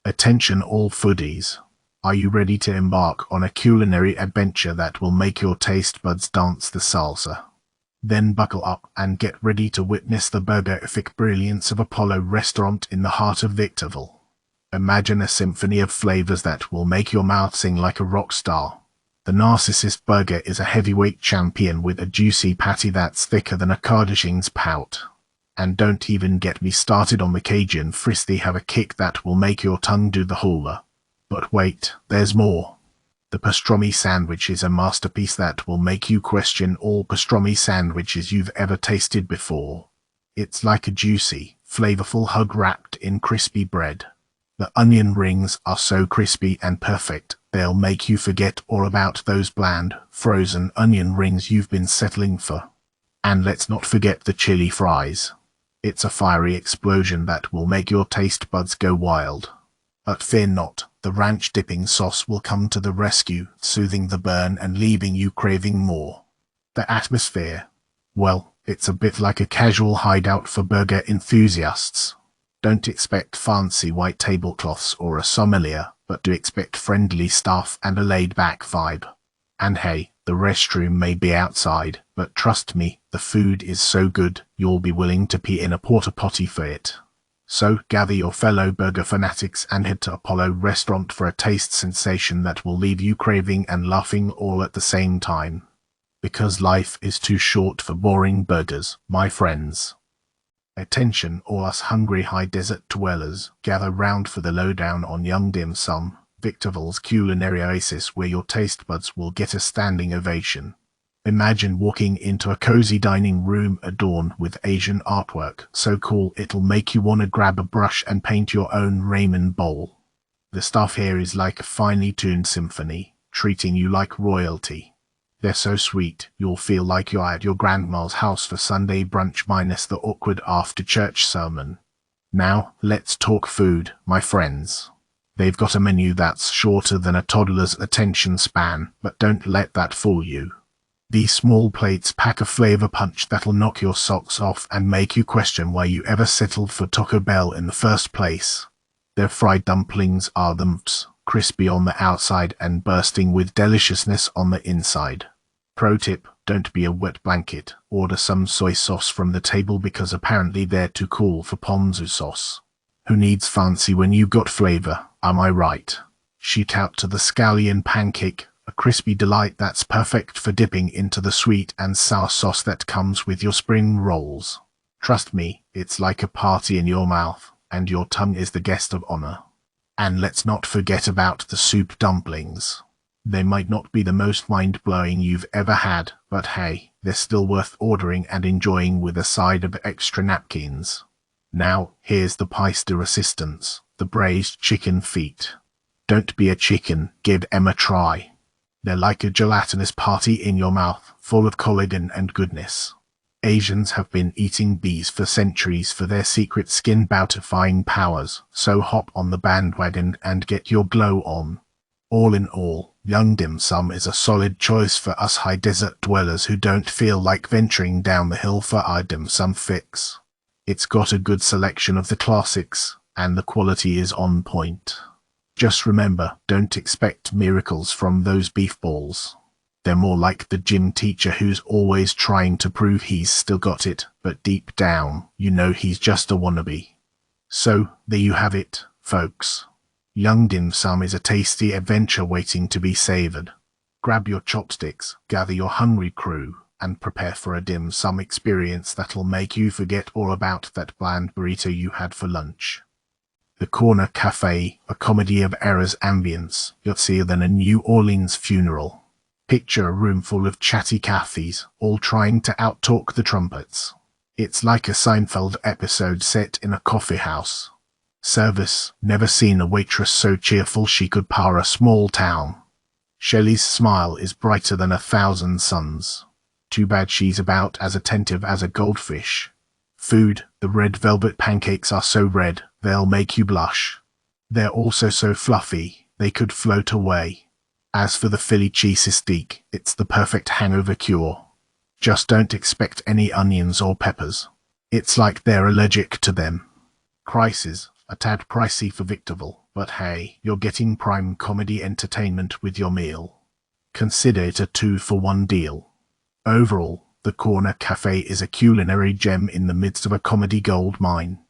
Attention all foodies. Are you ready to embark on a culinary adventure that will make your taste buds dance the salsa? Then buckle up and get ready to witness the burgerific brilliance of Apollo Restaurant in the heart of Victorville. Imagine a symphony of flavors that will make your mouth sing like a rock star. The Narcissus Burger is a heavyweight champion with a juicy patty that's thicker than a Kardashian's pout. And don't even get me started on the Cajun fries. They have a kick that will make your tongue do the hula. But wait, there's more. The pastrami sandwich is a masterpiece that will make you question all pastrami sandwiches you've ever tasted before. It's like a juicy, flavorful hug wrapped in crispy bread. The onion rings are so crispy and perfect, they'll make you forget all about those bland, frozen onion rings you've been settling for. And let's not forget the chili fries. It's a fiery explosion that will make your taste buds go wild. But fear not, the ranch dipping sauce will come to the rescue, soothing the burn and leaving you craving more. The atmosphere, well, it's a bit like a casual hideout for burger enthusiasts. Don't expect fancy white tablecloths or a sommelier, but do expect friendly staff and a laid-back vibe. And hey, the restroom may be outside, but trust me, the food is so good, you'll be willing to pee in a porta potty for it. So gather your fellow burger fanatics and head to Apollo Restaurant for a taste sensation that will leave you craving and laughing all at the same time. Because life is too short for boring burgers, my friends. Attention all us hungry high desert dwellers, gather round for the lowdown on Young Dim Sum, Victorville's culinary oasis where your taste buds will get a standing ovation. Imagine walking into a cozy dining room adorned with Asian artwork, so cool it'll make you want to grab a brush and paint your own ramen bowl. The staff here is like a finely tuned symphony, treating you like royalty. They're so sweet, you'll feel like you're at your grandma's house for Sunday brunch minus the awkward after-church sermon. Now, let's talk food, my friends. They've got a menu that's shorter than a toddler's attention span, but don't let that fool you. These small plates pack a flavor punch that'll knock your socks off and make you question why you ever settled for Taco Bell in the first place. Their fried dumplings are the mps, crispy on the outside and bursting with deliciousness on the inside. Pro tip, don't be a wet blanket. Order some soy sauce from the table because apparently they're too cool for ponzu sauce. Who needs fancy when you got flavor, am I right? Shoot out to the scallion pancake, a crispy delight that's perfect for dipping into the sweet and sour sauce that comes with your spring rolls. Trust me, it's like a party in your mouth, and your tongue is the guest of honor. And let's not forget about the soup dumplings. They might not be the most mind-blowing you've ever had, but hey, they're still worth ordering and enjoying with a side of extra napkins. Now, here's the pièce de resistance, the braised chicken feet. Don't be a chicken, give them a try. They're like a gelatinous party in your mouth, full of collagen and goodness. Asians have been eating these for centuries for their secret skin-beautifying powers, so hop on the bandwagon and get your glow on. All in all, Young Dim Sum is a solid choice for us high desert dwellers who don't feel like venturing down the hill for our dim sum fix. It's got a good selection of the classics, and the quality is on point. Just remember, don't expect miracles from those beef balls. They're more like the gym teacher who's always trying to prove he's still got it, but deep down, you know he's just a wannabe. So, there you have it, folks. Young Dim Sum is a tasty adventure waiting to be savored. Grab your chopsticks, gather your hungry crew, and prepare for a dim sum experience that'll make you forget all about that bland burrito you had for lunch. The Corner Cafe, a comedy of errors ambience, yotzier than a New Orleans funeral. Picture a room full of chatty Cathys, all trying to outtalk the trumpets. It's like a Seinfeld episode set in a coffee house. Service, never seen a waitress so cheerful she could power a small town. Shelley's smile is brighter than 1,000 suns. Too bad she's about as attentive as a goldfish. Food, the red velvet pancakes are so red, they'll make you blush. They're also so fluffy, they could float away. As for the Philly cheesesteak, it's the perfect hangover cure. Just don't expect any onions or peppers. It's like they're allergic to them. Prices, a tad pricey for Victorville, But hey, you're getting prime comedy entertainment with your meal. Consider it a 2-for-1 deal. Overall, the Corner Cafe is a culinary gem in the midst of a comedy gold mine.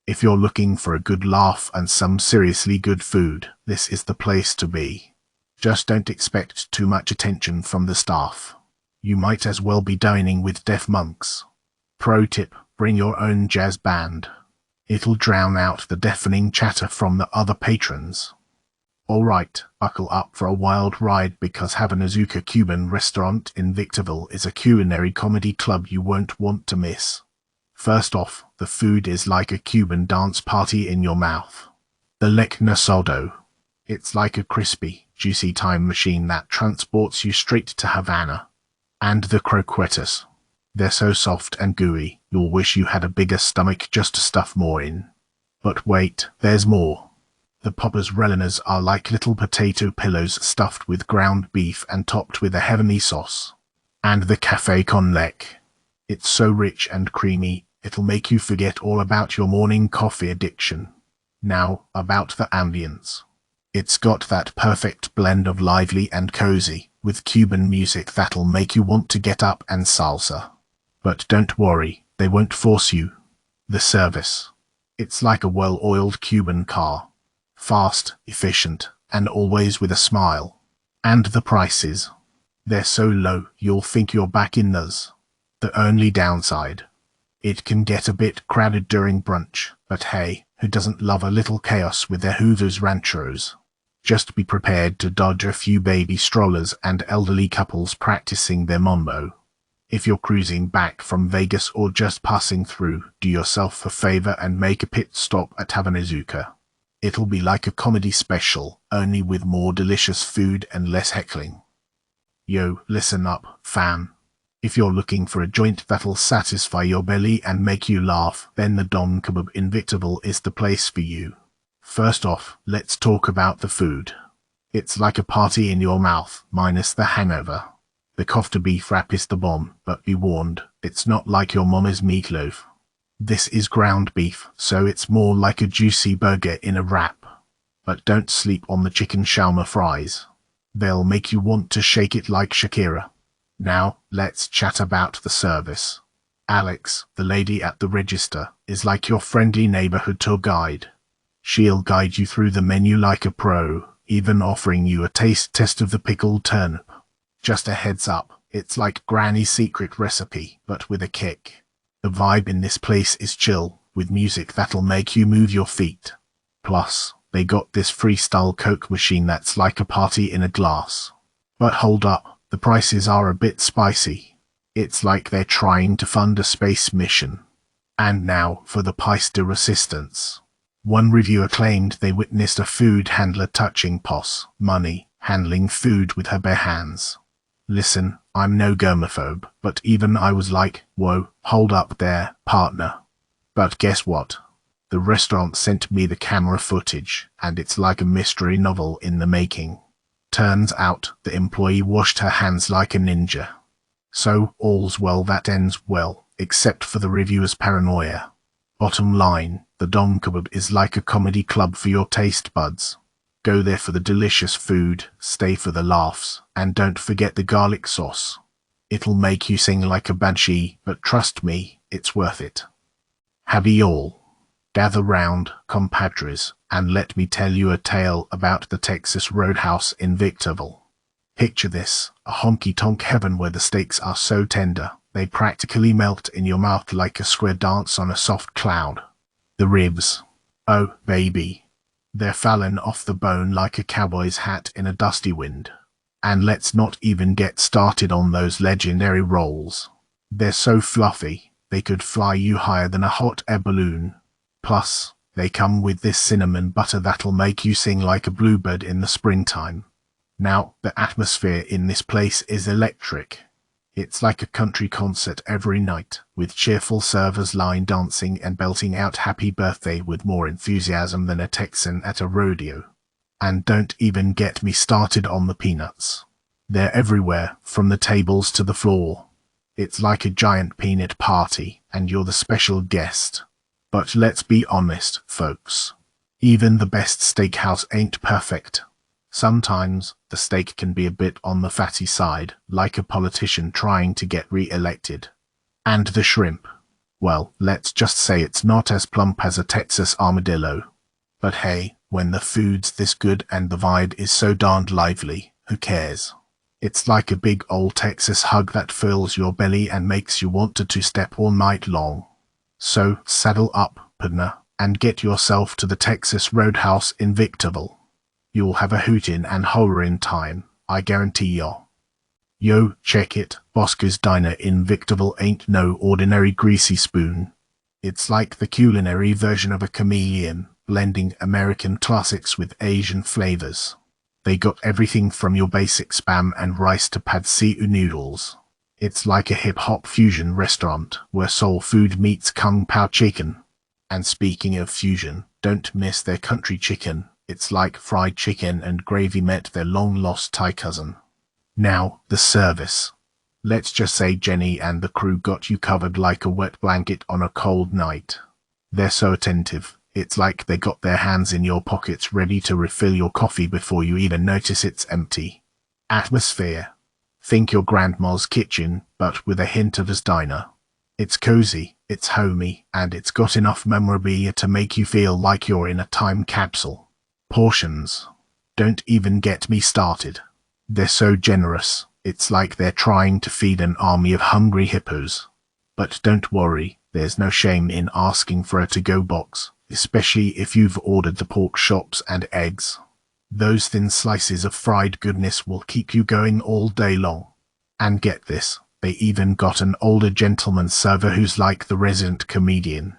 If you're looking for a good laugh and some seriously good food, this is the place to be. Just don't expect too much attention from the staff. You might as well be dining with deaf monks. Pro tip, bring your own jazz band. It'll drown out the deafening chatter from the other patrons. Alright, buckle up for a wild ride because Havanazuka Cuban restaurant in Victorville is a culinary comedy club you won't want to miss. First off, the food is like a Cuban dance party in your mouth. The lecna sodo. It's like a crispy, juicy time machine that transports you straight to Havana. And the croquetas. They're so soft and gooey, you'll wish you had a bigger stomach just to stuff more in. But wait, there's more. The papas rellenas are like little potato pillows stuffed with ground beef and topped with a heavenly sauce. And the café con leche. It's so rich and creamy, it'll make you forget all about your morning coffee addiction. Now, about the ambience. It's got that perfect blend of lively and cozy, with Cuban music that'll make you want to get up and salsa. But don't worry, they won't force you. The service. It's like a well-oiled Cuban car. Fast, efficient, and always with a smile. And the prices. They're so low, you'll think you're back in those. The only downside. It can get a bit crowded during brunch, but hey, who doesn't love a little chaos with their Hooters Rancheros? Just be prepared to dodge a few baby strollers and elderly couples practicing their mambo. If you're cruising back from Vegas or just passing through, do yourself a favor and make a pit stop at Havanazuka. It'll be like a comedy special, only with more delicious food and less heckling. Yo, listen up, fam. If you're looking for a joint that'll satisfy your belly and make you laugh, then the Don Kebab in Victorville is the place for you. First off, let's talk about the food. It's like a party in your mouth, minus the hangover. The kofta beef wrap is the bomb, but be warned, it's not like your mama's meatloaf. This is ground beef, so it's more like a juicy burger in a wrap. But don't sleep on the chicken shawarma fries. They'll make you want to shake it like Shakira. Now, let's chat about the service. Alex, the lady at the register, is like your friendly neighborhood tour guide. She'll guide you through the menu like a pro, even offering you a taste test of the pickled turnip. Just a heads up, it's like Granny's secret recipe, but with a kick. The vibe in this place is chill, with music that'll make you move your feet. Plus, they got this freestyle Coke machine that's like a party in a glass. But hold up, the prices are a bit spicy. It's like they're trying to fund a space mission. And now for the pièce de resistance. One reviewer claimed they witnessed a food handler touching POS, money, handling food with her bare hands. Listen, I'm no germaphobe, but even I was like, whoa, hold up there, partner. But guess what? The restaurant sent me the camera footage, and it's like a mystery novel in the making. Turns out, the employee washed her hands like a ninja. So, all's well that ends well, except for the reviewer's paranoia. Bottom line, the Don Kebab is like a comedy club for your taste buds. Go there for the delicious food, stay for the laughs, and don't forget the garlic sauce. It'll make you sing like a banshee, but trust me, it's worth it. Howdy all. Gather round, compadres, and let me tell you a tale about the Texas Roadhouse in Victorville. Picture this, a honky-tonk heaven where the steaks are so tender, they practically melt in your mouth like a square dance on a soft cloud. The ribs. Oh, baby. They're falling off the bone like a cowboy's hat in a dusty wind. And let's not even get started on those legendary rolls. They're so fluffy, they could fly you higher than a hot air balloon. Plus, they come with this cinnamon butter that'll make you sing like a bluebird in the springtime. Now, the atmosphere in this place is electric. It's like a country concert every night, with cheerful servers line dancing and belting out happy birthday with more enthusiasm than a Texan at a rodeo. And don't even get me started on the peanuts. They're everywhere, from the tables to the floor. It's like a giant peanut party, and you're the special guest. But let's be honest, folks. Even the best steakhouse ain't perfect. Sometimes, the steak can be a bit on the fatty side, like a politician trying to get re-elected. And the shrimp. Well, let's just say it's not as plump as a Texas armadillo. But hey, when the food's this good and the vibe is so darned lively, who cares? It's like a big old Texas hug that fills your belly and makes you want to two-step all night long. So, saddle up, partner, and get yourself to the Texas Roadhouse in Victorville. You'll have a hootin' and hollerin' time, I guarantee ya. Yo, check it, Bosco's Diner in Victorville ain't no ordinary greasy spoon. It's like the culinary version of a chameleon, blending American classics with Asian flavors. They got everything from your basic spam and rice to pad see ew noodles. It's like a hip-hop fusion restaurant where soul food meets kung pao chicken. And speaking of fusion, don't miss their country chicken. It's like fried chicken and gravy met their long-lost Thai cousin. Now, the service. Let's just say Jenny and the crew got you covered like a wet blanket on a cold night. They're so attentive. It's like they got their hands in your pockets ready to refill your coffee before you even notice it's empty. Atmosphere. Think your grandma's kitchen, but with a hint of a diner. It's cozy, it's homey, and it's got enough memorabilia to make you feel like you're in a time capsule. Portions. Don't even get me started. They're so generous, it's like they're trying to feed an army of hungry hippos. But don't worry, there's no shame in asking for a to-go box, especially if you've ordered the pork chops and eggs. Those thin slices of fried goodness will keep you going all day long. And get this, they even got an older gentleman server who's like the resident comedian.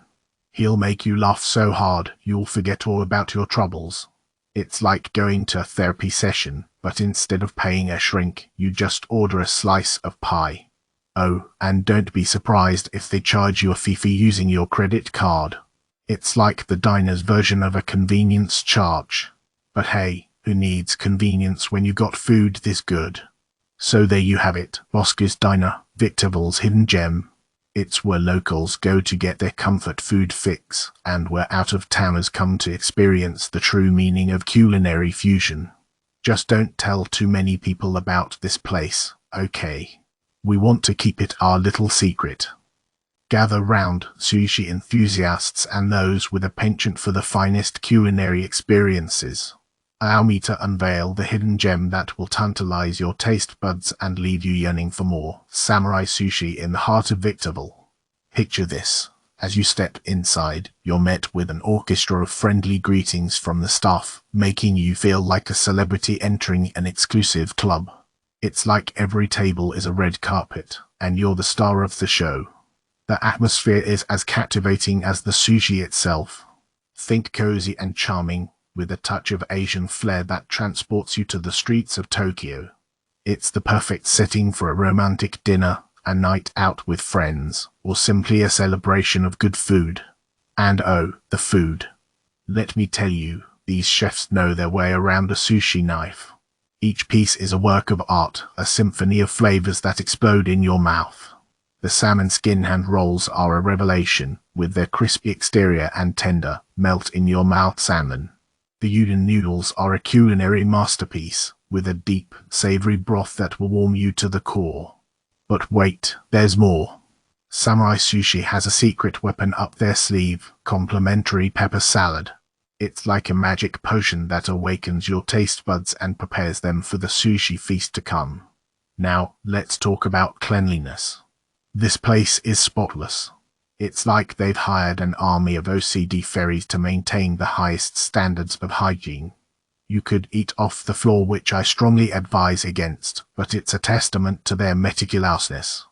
He'll make you laugh so hard you'll forget all about your troubles. It's like going to a therapy session, but instead of paying a shrink, you just order a slice of pie. Oh, and don't be surprised if they charge you a fee for using your credit card. It's like the diner's version of a convenience charge. But hey, who needs convenience when you got food this good? So there you have it, Bosco's Diner, Victorville's hidden gem. It's where locals go to get their comfort food fix, and where out-of-towners come to experience the true meaning of culinary fusion. Just don't tell too many people about this place, okay? We want to keep it our little secret. Gather round, sushi enthusiasts and those with a penchant for the finest culinary experiences. Allow me to unveil the hidden gem that will tantalize your taste buds and leave you yearning for more. Samurai Sushi in the heart of Victorville. Picture this. As you step inside, you're met with an orchestra of friendly greetings from the staff, making you feel like a celebrity entering an exclusive club. It's like every table is a red carpet, and you're the star of the show. The atmosphere is as captivating as the sushi itself. Think cozy and charming, with a touch of Asian flair that transports you to the streets of Tokyo. It's the perfect setting for a romantic dinner, a night out with friends, or simply a celebration of good food. And oh, the food. Let me tell you, these chefs know their way around a sushi knife. Each piece is a work of art, a symphony of flavors that explode in your mouth. The salmon skin hand rolls are a revelation, with their crispy exterior and tender, melt-in-your-mouth salmon. The udon noodles are a culinary masterpiece, with a deep, savory broth that will warm you to the core. But wait, there's more. Samurai Sushi has a secret weapon up their sleeve, complimentary pepper salad. It's like a magic potion that awakens your taste buds and prepares them for the sushi feast to come. Now, let's talk about cleanliness. This place is spotless. It's like they've hired an army of OCD fairies to maintain the highest standards of hygiene. You could eat off the floor, which I strongly advise against, but it's a testament to their meticulousness.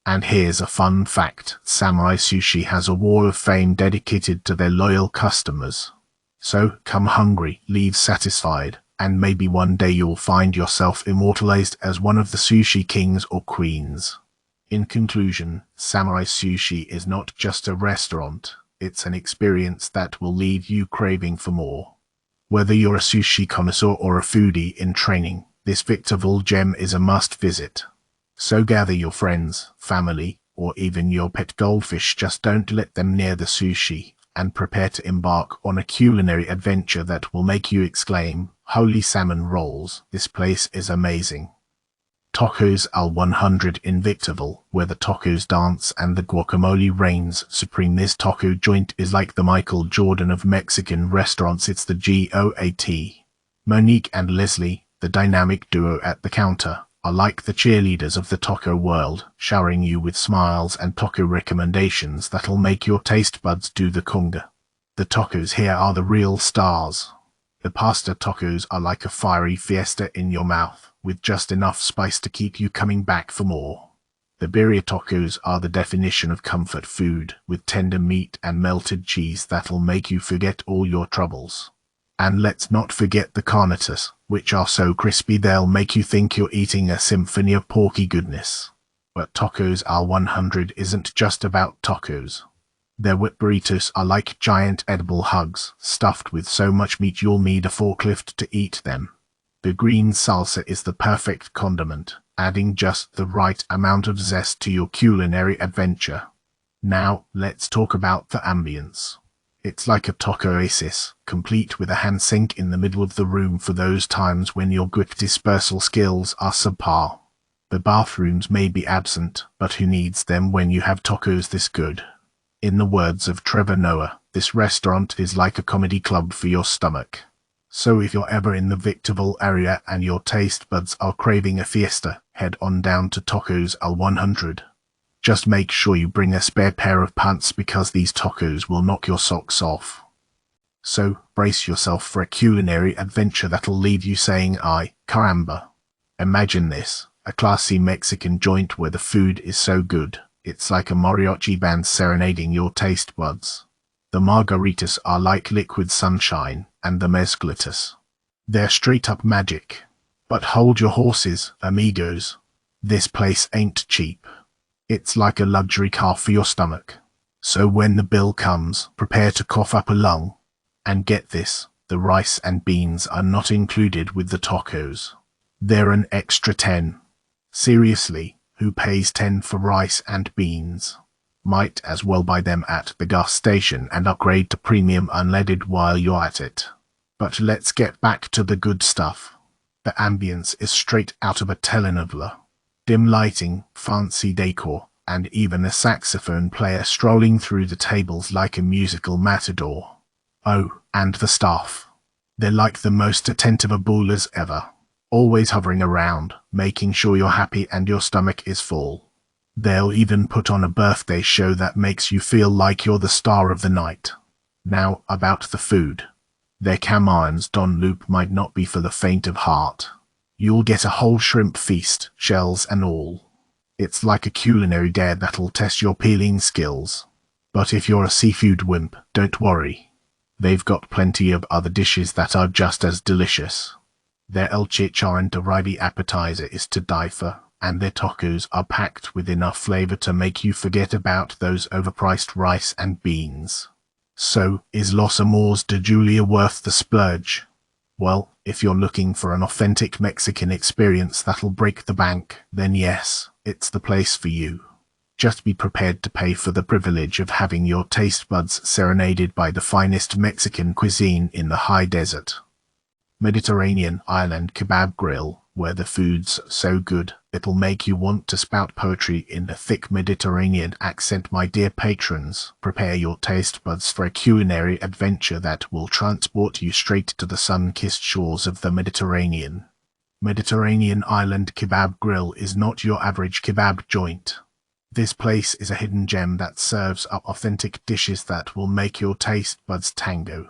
And here's a fun fact. Samurai Sushi has a wall of fame dedicated to their loyal customers. So, come hungry, leave satisfied, and maybe one day you'll find yourself immortalized as one of the sushi kings or queens. In conclusion, Samurai Sushi is not just a restaurant, it's an experience that will leave you craving for more. Whether you're a sushi connoisseur or a foodie in training, this Victorville gem is a must-visit. So gather your friends, family, or even your pet goldfish, just don't let them near the sushi, and prepare to embark on a culinary adventure that will make you exclaim, "Holy salmon rolls, this place is amazing." Tacos al 100 in Victorville, where the tacos dance and the guacamole reigns supreme. This taco joint is like the Michael Jordan of Mexican restaurants. It's the GOAT. Monique and Leslie, the dynamic duo at the counter, are like the cheerleaders of the taco world, showering you with smiles and taco recommendations that'll make your taste buds do the conga. The tacos here are the real stars. The pasta tacos are like a fiery fiesta in your mouth, with just enough spice to keep you coming back for more. The birria tacos are the definition of comfort food, with tender meat and melted cheese that'll make you forget all your troubles. And let's not forget the carnitas, which are so crispy they'll make you think you're eating a symphony of porky goodness. But tacos al 100 isn't just about tacos. Their whip burritos are like giant edible hugs, stuffed with so much meat you'll need a forklift to eat them. The green salsa is the perfect condiment, adding just the right amount of zest to your culinary adventure. Now, let's talk about the ambience. It's like a taco oasis, complete with a hand sink in the middle of the room for those times when your quick dispersal skills are subpar. The bathrooms may be absent, but who needs them when you have tacos this good? In the words of Trevor Noah, this restaurant is like a comedy club for your stomach. So if you're ever in the Victorville area and your taste buds are craving a fiesta, head on down to Tacos al 100. Just make sure you bring a spare pair of pants because these tacos will knock your socks off. So, brace yourself for a culinary adventure that'll leave you saying, "Ay, caramba." Imagine this, a classy Mexican joint where the food is so good, it's like a mariachi band serenading your taste buds. The margaritas are like liquid sunshine, and the mezclitas, they're straight up magic. But hold your horses, amigos. This place ain't cheap. It's like a luxury car for your stomach. So when the bill comes, prepare to cough up a lung. And get this, the rice and beans are not included with the tacos. They're an extra 10. Seriously, who pays 10 for rice and beans? Might as well buy them at the gas station and upgrade to premium unleaded while you're at it. But let's get back to the good stuff. The ambience is straight out of a telenovela. Dim lighting, fancy decor, and even a saxophone player strolling through the tables like a musical matador. Oh, and the staff. They're like the most attentive ballers ever. Always hovering around, making sure you're happy and your stomach is full. They'll even put on a birthday show that makes you feel like you're the star of the night. Now, about the food. Their Camarines Don Loop might not be for the faint of heart. You'll get a whole shrimp feast, shells and all. It's like a culinary dare that'll test your peeling skills. But if you're a seafood wimp, don't worry. They've got plenty of other dishes that are just as delicious. Their El Chicharron Arrivi appetizer is to die for, and their tacos are packed with enough flavor to make you forget about those overpriced rice and beans. So, is Los Amores de Julia worth the splurge? Well, if you're looking for an authentic Mexican experience that'll break the bank, then yes, it's the place for you. Just be prepared to pay for the privilege of having your taste buds serenaded by the finest Mexican cuisine in the high desert. Mediterranean Island Kebab Grill, where the food's so good, it'll make you want to spout poetry in a thick Mediterranean accent. My dear patrons, prepare your taste buds for a culinary adventure that will transport you straight to the sun-kissed shores of the Mediterranean. Mediterranean Island Kebab Grill is not your average kebab joint. This place is a hidden gem that serves up authentic dishes that will make your taste buds tango.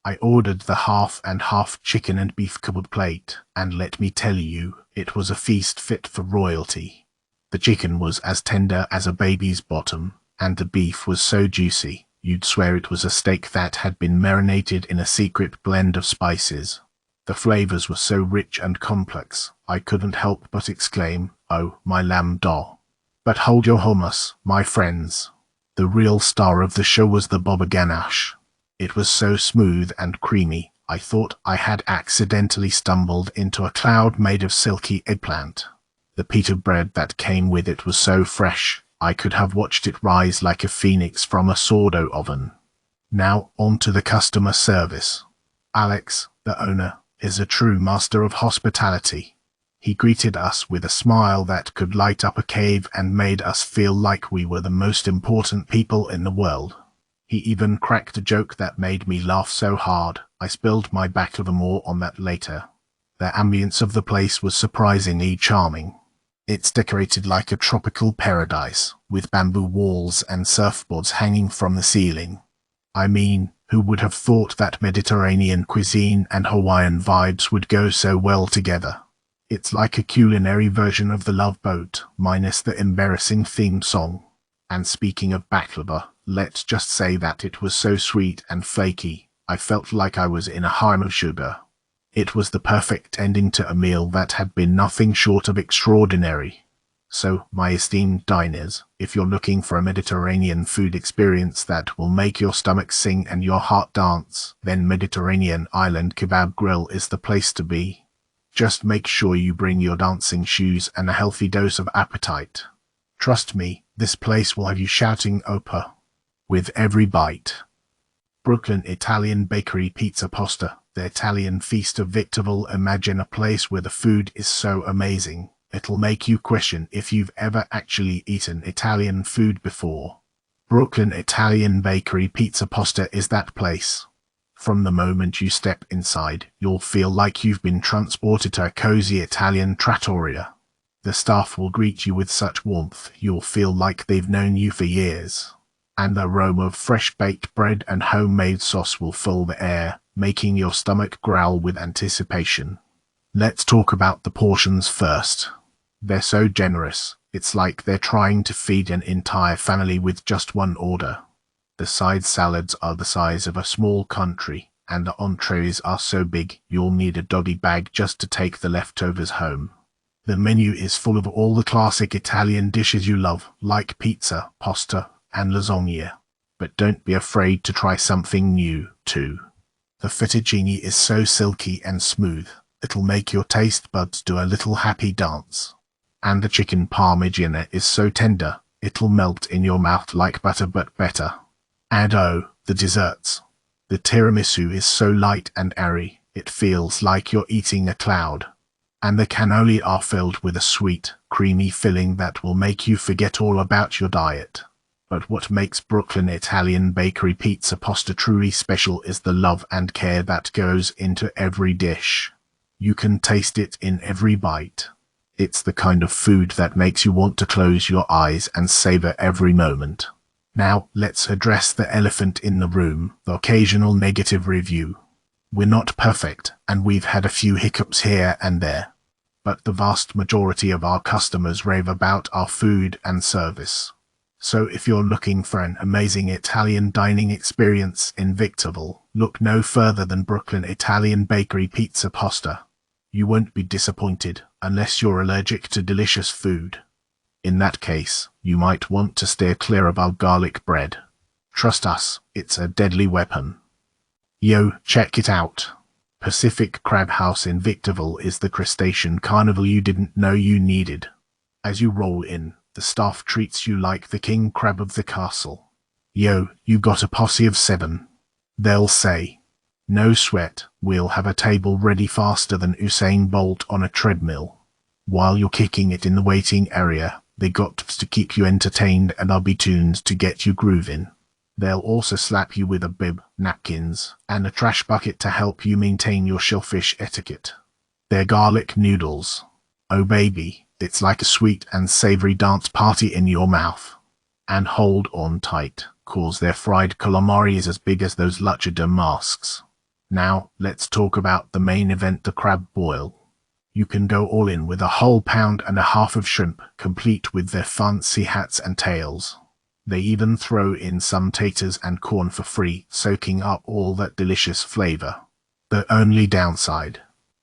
I ordered the half and half chicken and beef kebab plate, and let me tell you, it was a feast fit for royalty. The chicken was as tender as a baby's bottom, and the beef was so juicy, you'd swear it was a steak that had been marinated in a secret blend of spices. The flavors were so rich and complex, I couldn't help but exclaim, "Oh, my lamb da." But hold your hummus, my friends. The real star of the show was the baba ganache. It was so smooth and creamy, I thought I had accidentally stumbled into a cloud made of silky eggplant. The pita bread that came with it was so fresh, I could have watched it rise like a phoenix from a sourdough oven. Now on to the customer service. Alex, the owner, is a true master of hospitality. He greeted us with a smile that could light up a cave and made us feel like we were the most important people in the world. He even cracked a joke that made me laugh so hard, I spilled my back. More on that later. The ambience of the place was surprisingly charming. It's decorated like a tropical paradise, with bamboo walls and surfboards hanging from the ceiling. I mean, who would have thought that Mediterranean cuisine and Hawaiian vibes would go so well together? It's like a culinary version of The Love Boat, minus the embarrassing theme song. And speaking of baklava, let's just say that it was so sweet and flaky, I felt like I was in a harem of sugar. It was the perfect ending to a meal that had been nothing short of extraordinary. So, my esteemed diners, if you're looking for a Mediterranean food experience that will make your stomach sing and your heart dance, then Mediterranean Island Kebab Grill is the place to be. Just make sure you bring your dancing shoes and a healthy dose of appetite. Trust me, this place will have you shouting Opa with every bite. Brooklyn Italian Bakery Pizza Pasta, the Italian feast of Victorville. Imagine a place where the food is so amazing, it'll make you question if you've ever actually eaten Italian food before. Brooklyn Italian Bakery Pizza Pasta is that place. From the moment you step inside, you'll feel like you've been transported to a cozy Italian trattoria. The staff will greet you with such warmth, you'll feel like they've known you for years. And the aroma of fresh baked bread and homemade sauce will fill the air, making your stomach growl with anticipation. Let's talk about the portions first. They're so generous, it's like they're trying to feed an entire family with just one order. The side salads are the size of a small country, and the entrees are so big you'll need a doggy bag just to take the leftovers home. The menu is full of all the classic Italian dishes you love, like pizza, pasta, and lasagna. But don't be afraid to try something new, too. The fettuccine is so silky and smooth, it'll make your taste buds do a little happy dance. And the chicken parmigiana is so tender, it'll melt in your mouth like butter but better. And oh, the desserts. The tiramisu is so light and airy, it feels like you're eating a cloud. And the cannoli are filled with a sweet, creamy filling that will make you forget all about your diet. But what makes Brooklyn Italian Bakery Pizza Pasta truly special is the love and care that goes into every dish. You can taste it in every bite. It's the kind of food that makes you want to close your eyes and savor every moment. Now, let's address the elephant in the room, the occasional negative review. We're not perfect, and we've had a few hiccups here and there. But the vast majority of our customers rave about our food and service. So if you're looking for an amazing Italian dining experience in Victorville, look no further than Brooklyn Italian Bakery Pizza Pasta. You won't be disappointed, unless you're allergic to delicious food. In that case, you might want to steer clear of our garlic bread. Trust us, it's a deadly weapon. Yo, check it out. Pacific Crab House in Victorville is the crustacean carnival you didn't know you needed. As you roll in, the staff treats you like the king crab of the castle. Yo, you got a posse of 7. They'll say, no sweat, we'll have a table ready faster than Usain Bolt on a treadmill. While you're kicking it in the waiting area, they got to keep you entertained and are be tuned to get you grooving. They'll also slap you with a bib, napkins, and a trash bucket to help you maintain your shellfish etiquette. Their garlic noodles. Oh baby. It's like a sweet and savory dance party in your mouth. And hold on tight, cause their fried calamari is as big as those lucha de masks. Now, let's talk about the main event, the crab boil. You can go all in with a whole 1.5 pounds of shrimp, complete with their fancy hats and tails. They even throw in some taters and corn for free, soaking up all that delicious flavor. The only downside.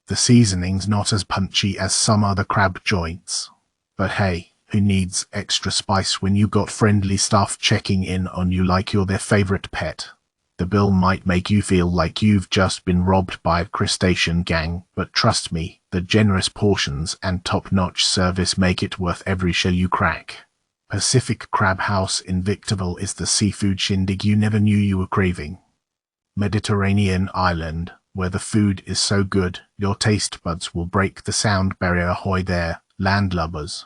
The seasoning's not as punchy as some other crab joints. But hey, who needs extra spice when you got friendly staff checking in on you like you're their favorite pet? The bill might make you feel like you've just been robbed by a crustacean gang, but trust me, the generous portions and top-notch service make it worth every shell you crack. Pacific Crab House in Victorville is the seafood shindig you never knew you were craving. Mediterranean island, where the food is so good, your taste buds will break the sound barrier. Ahoy there, landlubbers.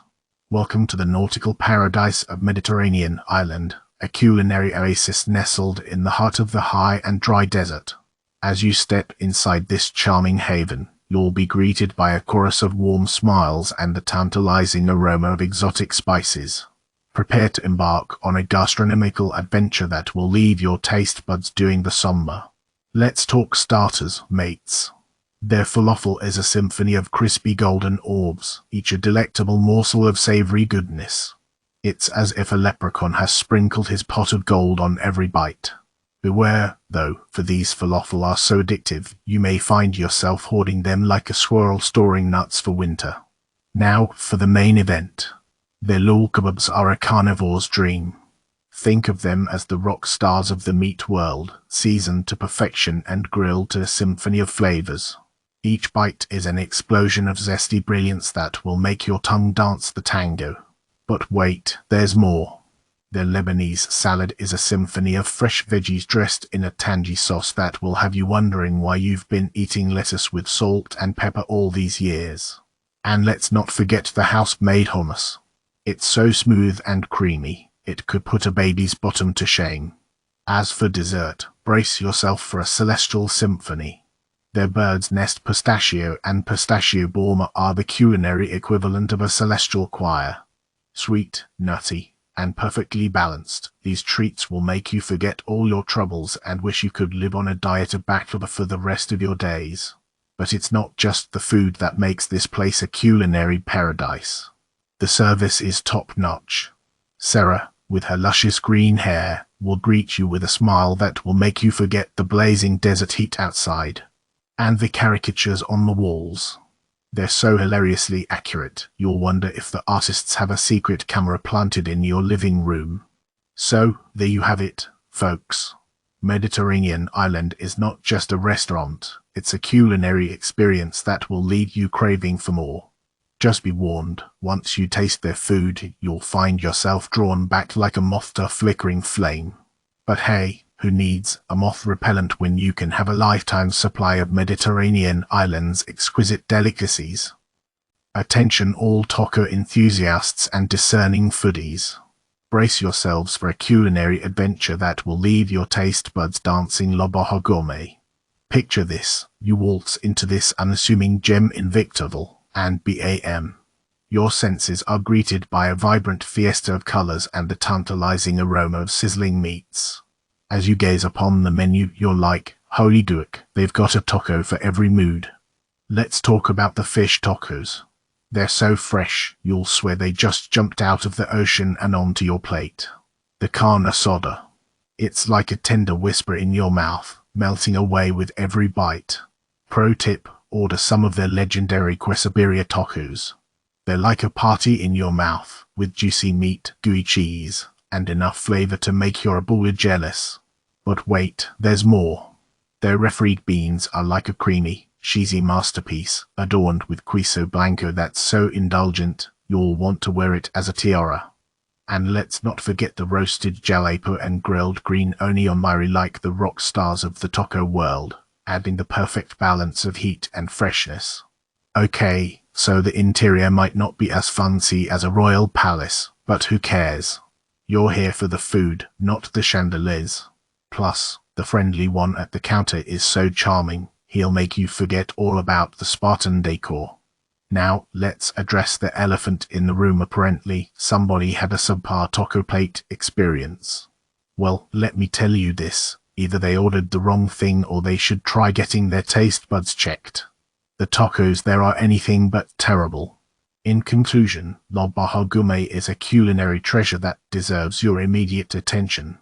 Welcome to the nautical paradise of Mediterranean island, a culinary oasis nestled in the heart of the high and dry desert. As you step inside this charming haven, you'll be greeted by a chorus of warm smiles and the tantalizing aroma of exotic spices. Prepare to embark on a gastronomical adventure that will leave your taste buds doing the samba. Let's talk starters, mates. Their falafel is a symphony of crispy golden orbs, each a delectable morsel of savory goodness. It's as if a leprechaun has sprinkled his pot of gold on every bite. Beware, though, for these falafel are so addictive, you may find yourself hoarding them like a squirrel storing nuts for winter. Now, for the main event. Their lul kebabs are a carnivore's dream. Think of them as the rock stars of the meat world, seasoned to perfection and grilled to a symphony of flavors. Each bite is an explosion of zesty brilliance that will make your tongue dance the tango. But wait, there's more. Their Lebanese salad is a symphony of fresh veggies dressed in a tangy sauce that will have you wondering why you've been eating lettuce with salt and pepper all these years. And let's not forget the house-made hummus. It's so smooth and creamy, it could put a baby's bottom to shame. As for dessert, brace yourself for a celestial symphony. Their bird's nest pistachio and pistachio borma are the culinary equivalent of a celestial choir. Sweet, nutty, and perfectly balanced, these treats will make you forget all your troubles and wish you could live on a diet of baklava for the rest of your days. But it's not just the food that makes this place a culinary paradise. The service is top-notch. Sarah, with her luscious green hair, will greet you with a smile that will make you forget the blazing desert heat outside. And the caricatures on the walls. They're so hilariously accurate, you'll wonder if the artists have a secret camera planted in your living room. So, there you have it, folks. Mediterranean Island is not just a restaurant, it's a culinary experience that will leave you craving for more. Just be warned, once you taste their food, you'll find yourself drawn back like a moth to a flickering flame. But hey, who needs a moth repellent when you can have a lifetime supply of Mediterranean islands' exquisite delicacies? Attention all taco enthusiasts and discerning foodies. Brace yourselves for a culinary adventure that will leave your taste buds dancing la Baja Gourmet. Picture this, you waltz into this unassuming gem in Victorville, and bam. Your senses are greeted by a vibrant fiesta of colors and the tantalizing aroma of sizzling meats. As you gaze upon the menu, you're like, holy duck, they've got a taco for every mood. Let's talk about the fish tacos. They're so fresh, you'll swear they just jumped out of the ocean and onto your plate. The carne asada. It's like a tender whisper in your mouth, melting away with every bite. Pro tip, order some of their legendary quesadilla tacos. They're like a party in your mouth, with juicy meat, gooey cheese, and enough flavor to make your abuela jealous. But wait, there's more. Their refried beans are like a creamy, cheesy masterpiece, adorned with queso blanco that's so indulgent, you'll want to wear it as a tiara. And let's not forget the roasted jalapeño and grilled green onion mari like the rock stars of the taco world, adding the perfect balance of heat and freshness. Okay, so the interior might not be as fancy as a royal palace, but who cares? You're here for the food, not the chandeliers. Plus, the friendly one at the counter is so charming, he'll make you forget all about the Spartan decor. Now, let's address the elephant in the room. Apparently, somebody had a subpar taco plate experience. Well, let me tell you this, either they ordered the wrong thing or they should try getting their taste buds checked. The tacos there are anything but terrible. In conclusion, La Baja Gourmet is a culinary treasure that deserves your immediate attention.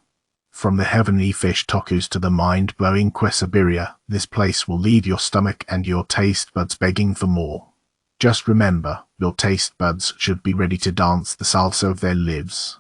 From the heavenly fish tacos to the mind-blowing quesadilla, this place will leave your stomach and your taste buds begging for more. Just remember, your taste buds should be ready to dance the salsa of their lives.